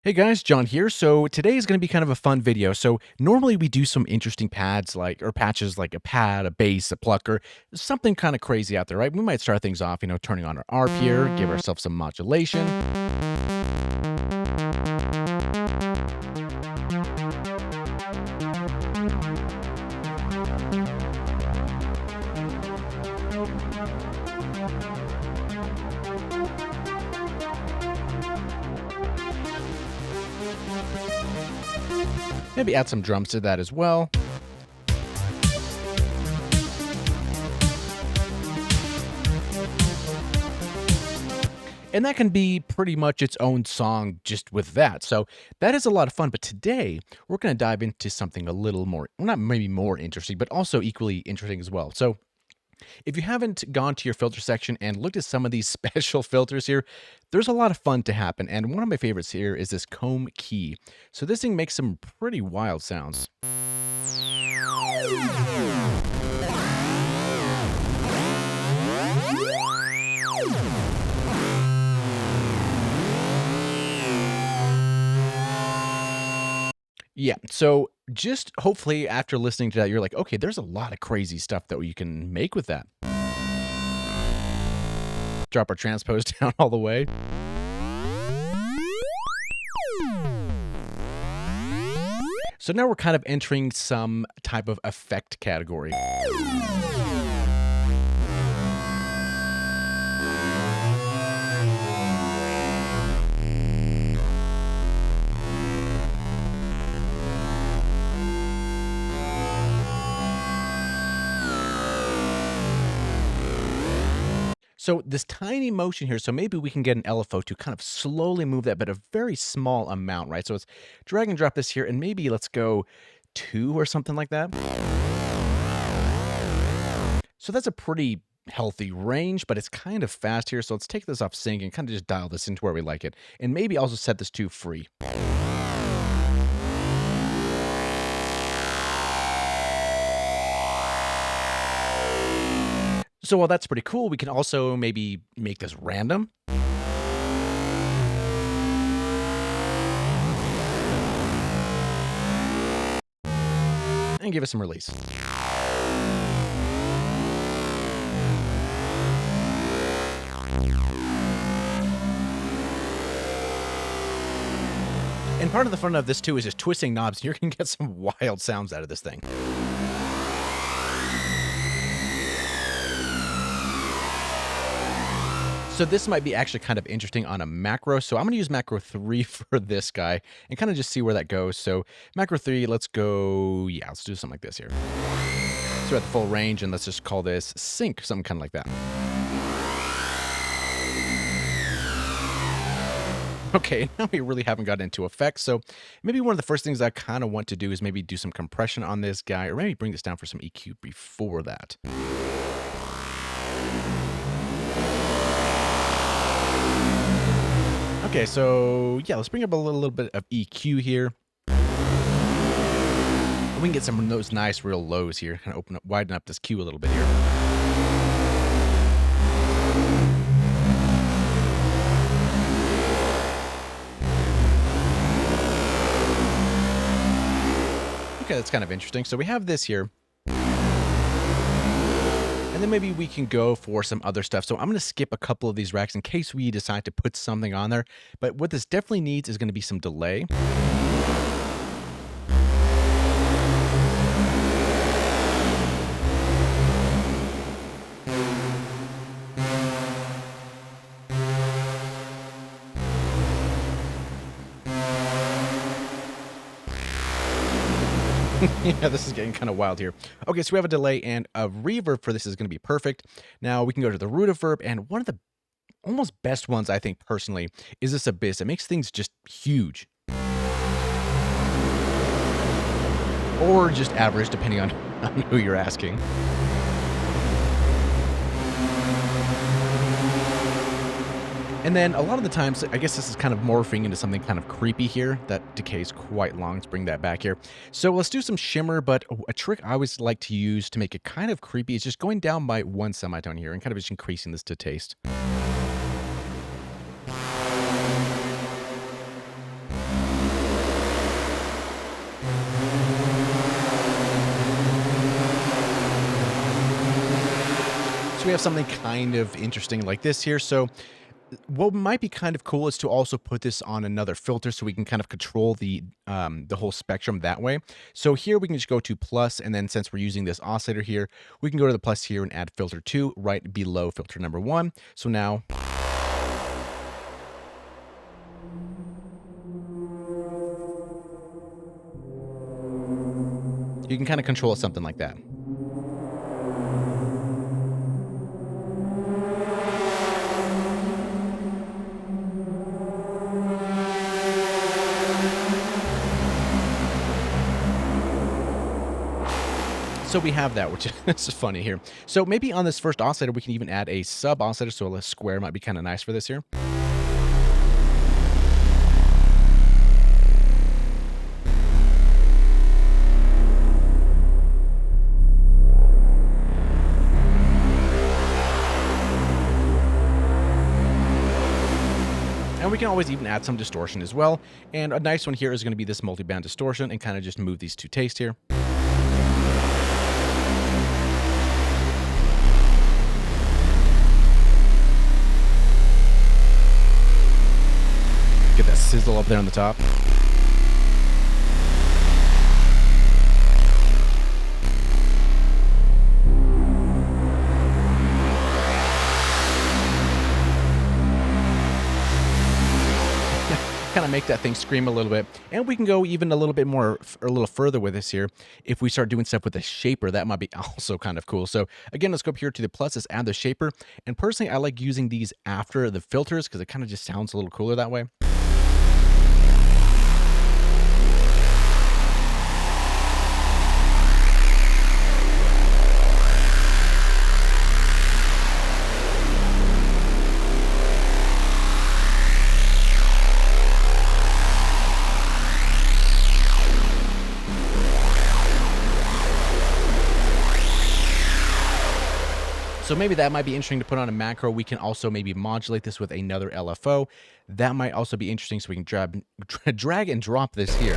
Hey guys, John here. So today is going to be kind of a fun video. So normally we do some interesting pads or patches like a pad, a bass, a plucker, something kind of crazy out there, right? We might start things off, turning on our ARP here, give ourselves some modulation. Maybe add some drums to that as well. And that can be pretty much its own song just with that. So that is a lot of fun. But today we're going to dive into something a little more, well, not maybe more interesting, but also equally interesting as well. So if you haven't gone to your filter section and looked at some of these special filters here, there's a lot of fun to happen. And one of my favorites here is this comb key. So this thing makes some pretty wild sounds. Yeah, so just hopefully after listening to that, you're like, okay, there's a lot of crazy stuff that you can make with that. Drop our transpose down all the way. So now we're kind of entering some type of effect category. So this tiny motion here, so maybe we can get an LFO to kind of slowly move that, but a very small amount, right? So let's drag and drop this here, and maybe let's go 2 or something like that. So that's a pretty healthy range, but it's kind of fast here. So let's take this off sync and kind of just dial this into where we like it. And maybe also set this to free. So while that's pretty cool, we can also maybe make this random. And give it some release. And part of the fun of this too is just twisting knobs. You can get some wild sounds out of this thing. So this might be actually kind of interesting on a macro. So I'm going to use macro 3 for this guy and kind of just see where that goes. So macro 3, let's go, yeah, let's do something like this here. So we're at the full range, and let's just call this sync, something kind of like that. Okay, now we really haven't gotten into effects. So maybe one of the first things I kind of want to do is maybe do some compression on this guy, or maybe bring this down for some EQ before that. Okay, so yeah, let's bring up a little bit of EQ here. We can get some of those nice real lows here. Kind of widen up this Q a little bit here. Okay, that's kind of interesting. So we have this here. And then maybe we can go for some other stuff. So I'm going to skip a couple of these racks in case we decide to put something on there. But what this definitely needs is going to be some delay. Yeah, this is getting kind of wild here. Okay, so we have a delay, and a reverb for this is going to be perfect. Now we can go to the root of verb, and one of the almost best ones, I think personally, is this abyss. It makes things just huge. Or just average, depending on who you're asking. And then a lot of the times, I guess this is kind of morphing into something kind of creepy here. That decays quite long. Let's bring that back here. So let's do some shimmer, but a trick I always like to use to make it kind of creepy is just going down by one semitone here and kind of just increasing this to taste. we have something kind of interesting like this here. So what might be kind of cool is to also put this on another filter so we can kind of control the whole spectrum that way. So here we can just go to plus, and then since we're using this oscillator here, we can go to the plus here and add filter 2 right below filter number 1. So now you can kind of control something like that. So we have that, which is funny here. So maybe on this first oscillator, we can even add a sub oscillator. So a square might be kind of nice for this here. And we can always even add some distortion as well. And a nice one here is going to be this multi-band distortion, and kind of just move these to taste here. Get that sizzle up there on the top. Kind of make that thing scream a little bit. And we can go even a little bit more, a little further with this here. If we start doing stuff with the shaper, that might be also kind of cool. So again, let's go up here to the plus, let's add the shaper. And personally, I like using these after the filters because it kind of just sounds a little cooler that way. So maybe that might be interesting to put on a macro. We can also maybe modulate this with another LFO. That might also be interesting, so we can drag and drop this here.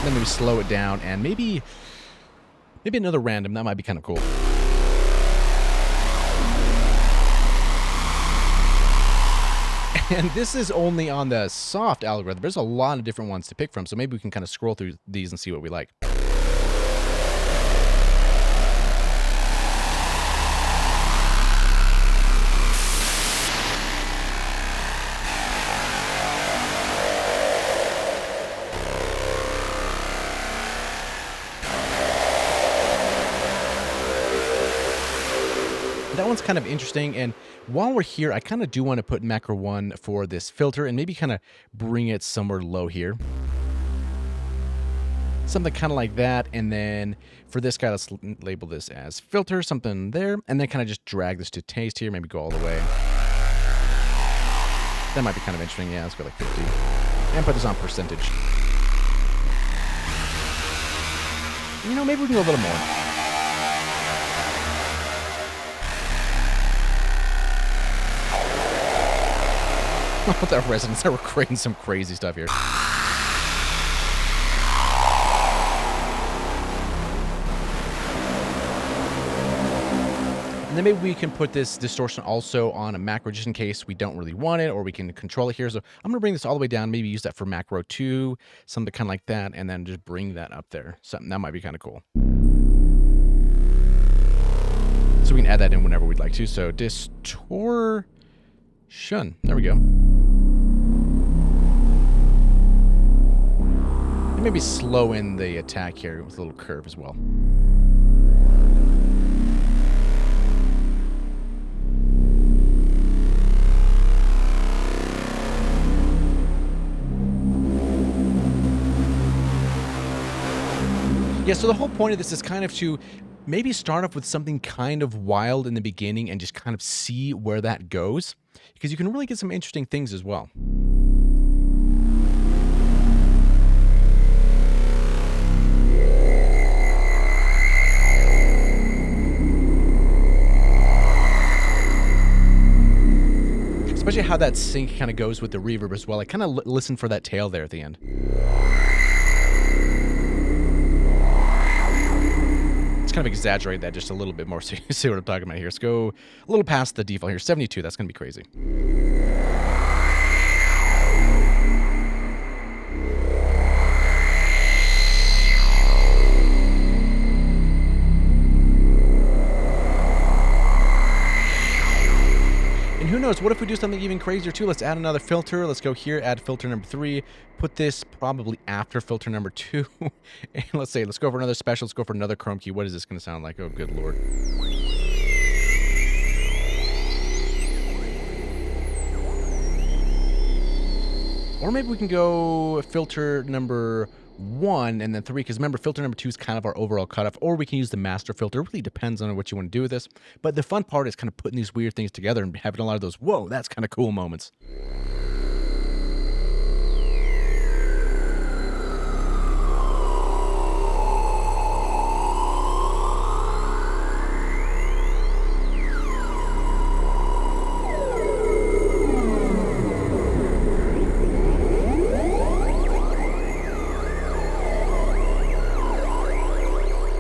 Then maybe slow it down, and maybe another random. That might be kind of cool. And this is only on the soft algorithm. There's a lot of different ones to pick from, so maybe we can kind of scroll through these and see what we like. That one's kind of interesting, and while we're here, I kind of do want to put macro 1 for this filter and maybe kind of bring it somewhere low here. Something kind of like that, and then for this guy, let's label this as filter, something there, and then kind of just drag this to taste here, maybe go all the way. That might be kind of interesting. Yeah, let's go like 50. And put this on percentage. You know, maybe we can go a little more. With that resonance, we're creating some crazy stuff here. And then maybe we can put this distortion also on a macro just in case we don't really want it, or we can control it here. So I'm going to bring this all the way down, maybe use that for macro 2, something kind of like that, and then just bring that up there. Something that might be kind of cool. So we can add that in whenever we'd like to. So distortion. There we go. And maybe slow in the attack here with a little curve as well. Yeah, so the whole point of this is kind of to maybe start off with something kind of wild in the beginning and just kind of see where that goes, because you can really get some interesting things as well. Especially how that sync kind of goes with the reverb as well. I kind of listen for that tail there at the end. It's Let's kind of exaggerate that just a little bit more so you see what I'm talking about here. Let's go a little past the default here. 72, that's going to be crazy. And who knows, what if we do something even crazier too? Let's add another filter. Let's go here, add filter number 3, put this probably after filter number 2. And let's go for another special. Let's go for another chrome key. What is this going to sound like? Oh, good Lord. Or maybe we can go filter number 1 and then 3, because remember, filter number 2 is kind of our overall cutoff, or we can use the master filter. It really depends on what you want to do with this. But the fun part is kind of putting these weird things together and having a lot of those, whoa, that's kind of cool moments.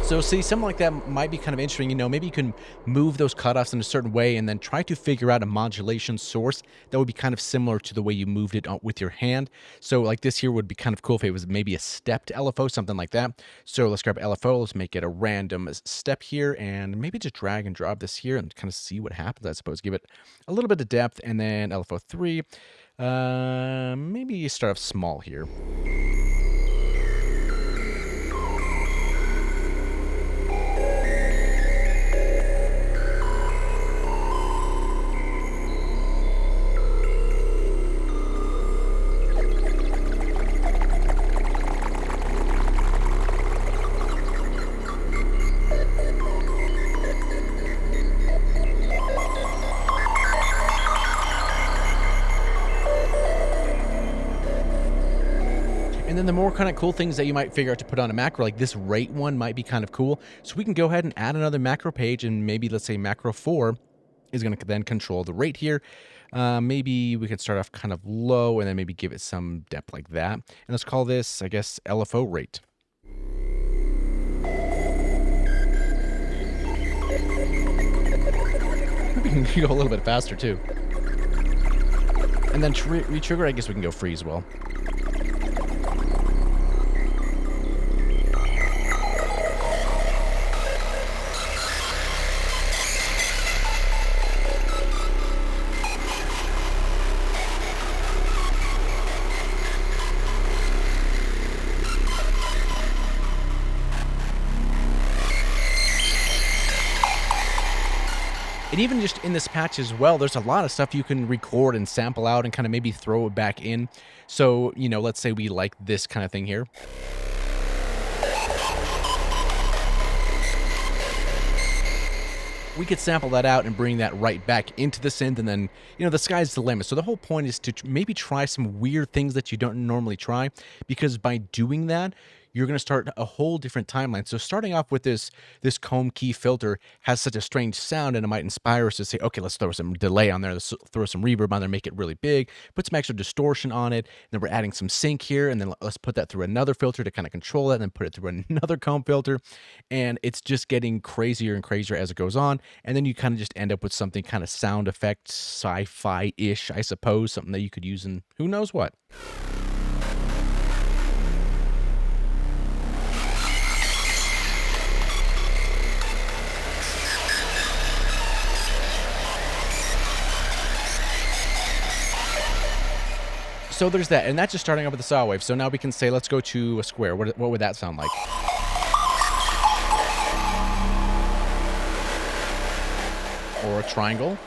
So see, something like that might be kind of interesting. You know, maybe you can move those cutoffs in a certain way and then try to figure out a modulation source that would be kind of similar to the way you moved it with your hand. So like this here would be kind of cool if it was maybe a stepped LFO, something like that. So let's grab LFO, let's make it a random step here, and maybe just drag and drop this here and kind of see what happens, I suppose. Give it a little bit of depth, and then LFO 3. Maybe you start off small here. And then the more kind of cool things that you might figure out to put on a macro, like this rate one might be kind of cool. So we can go ahead and add another macro page, and maybe let's say macro 4 is going to then control the rate here. Maybe we could start off kind of low and then maybe give it some depth like that. And let's call this, I guess, LFO rate. We can go a little bit faster too. And then retrigger, I guess we can go free as well. And even just in this patch as well, there's a lot of stuff you can record and sample out and kind of maybe throw it back in. So, you know, let's say we like this kind of thing here. We could sample that out and bring that right back into the synth, and then, you know, the sky's the limit. So the whole point is to maybe try some weird things that you don't normally try, because by doing that, you're going to start a whole different timeline. So starting off with this comb key filter has such a strange sound, and it might inspire us to say, okay, let's throw some delay on there, let's throw some reverb on there, make it really big, put some extra distortion on it, and then we're adding some sync here, and then let's put that through another filter to kind of control it, and then put it through another comb filter, and it's just getting crazier and crazier as it goes on, and then you kind of just end up with something kind of sound effect, sci-fi-ish, I suppose, something that you could use in who knows what. So there's that, and that's just starting off with the saw wave. So now we can say, let's go to a square. What would that sound like? Or a triangle.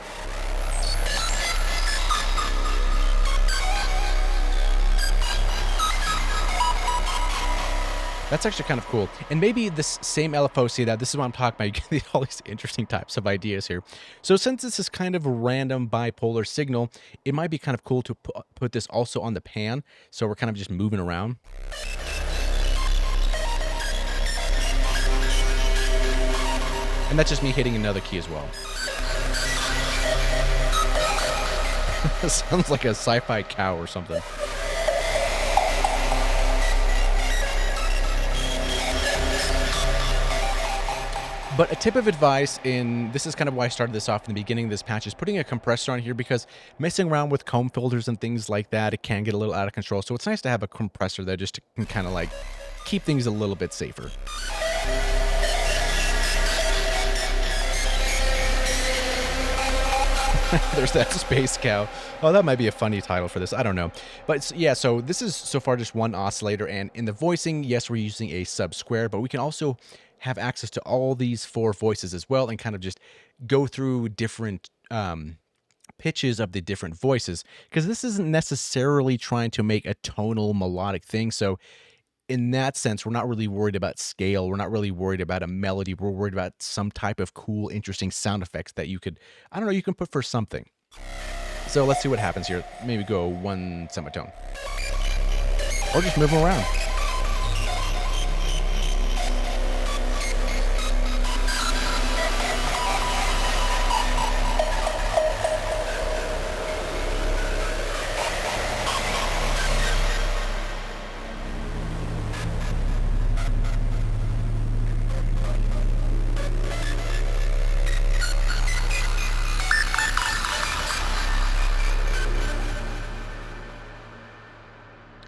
That's actually kind of cool. And maybe this same LFO, see that, this is what I'm talking about. You get all these interesting types of ideas here. So since this is kind of a random bipolar signal, it might be kind of cool to put this also on the pan. So we're kind of just moving around. And that's just me hitting another key as well. Sounds like a sci-fi cow or something. But a tip of advice in this is kind of why I started this off in the beginning of this patch is putting a compressor on here because messing around with comb filters and things like that, it can get a little out of control. So it's nice to have a compressor that just can kind of like keep things a little bit safer. There's that space cow. Oh, that might be a funny title for this. I don't know. But yeah, so this is so far just one oscillator. And in the voicing, yes, we're using a sub square, but we can also have access to all these 4 voices as well and kind of just go through different pitches of the different voices. Because this isn't necessarily trying to make a tonal melodic thing. So in that sense, we're not really worried about scale. We're not really worried about a melody. We're worried about some type of cool, interesting sound effects that you could, I don't know, you can put for something. So let's see what happens here. Maybe go 1 semitone. Or just move them around.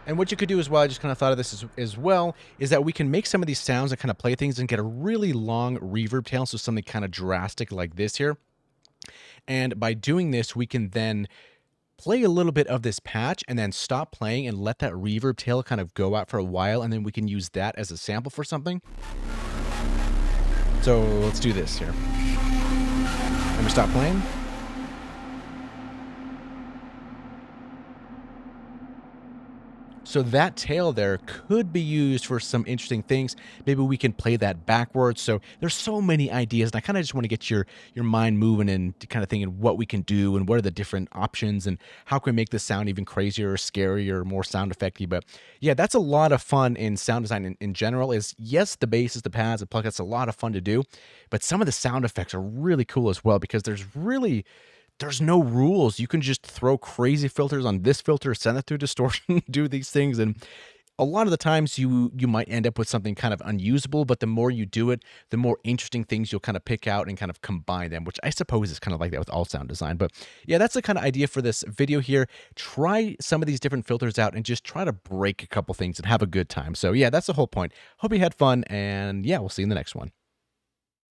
And what you could do as well, I just kind of thought of this as well, is that we can make some of these sounds and kind of play things and get a really long reverb tail, so something kind of drastic like this here. And by doing this, we can then play a little bit of this patch and then stop playing and let that reverb tail kind of go out for a while, and then we can use that as a sample for something. So let's do this here. Let me stop playing. So that tail there could be used for some interesting things. Maybe we can play that backwards. So there's so many ideas, and I kind of just want to get your mind moving and kind of thinking what we can do and what are the different options and how can we make this sound even crazier or scarier or more sound effecty. But yeah, that's a lot of fun in sound design in general. Is yes, the basses, the pads, the plug, that's a lot of fun to do, but some of the sound effects are really cool as well because there's no rules. You can just throw crazy filters on this filter, send it through distortion, do these things. And a lot of the times you might end up with something kind of unusable, but the more you do it, the more interesting things you'll kind of pick out and kind of combine them, which I suppose is kind of like that with all sound design. But yeah, that's the kind of idea for this video here. Try some of these different filters out and just try to break a couple things and have a good time. So yeah, that's the whole point. Hope you had fun, and yeah, we'll see you in the next one.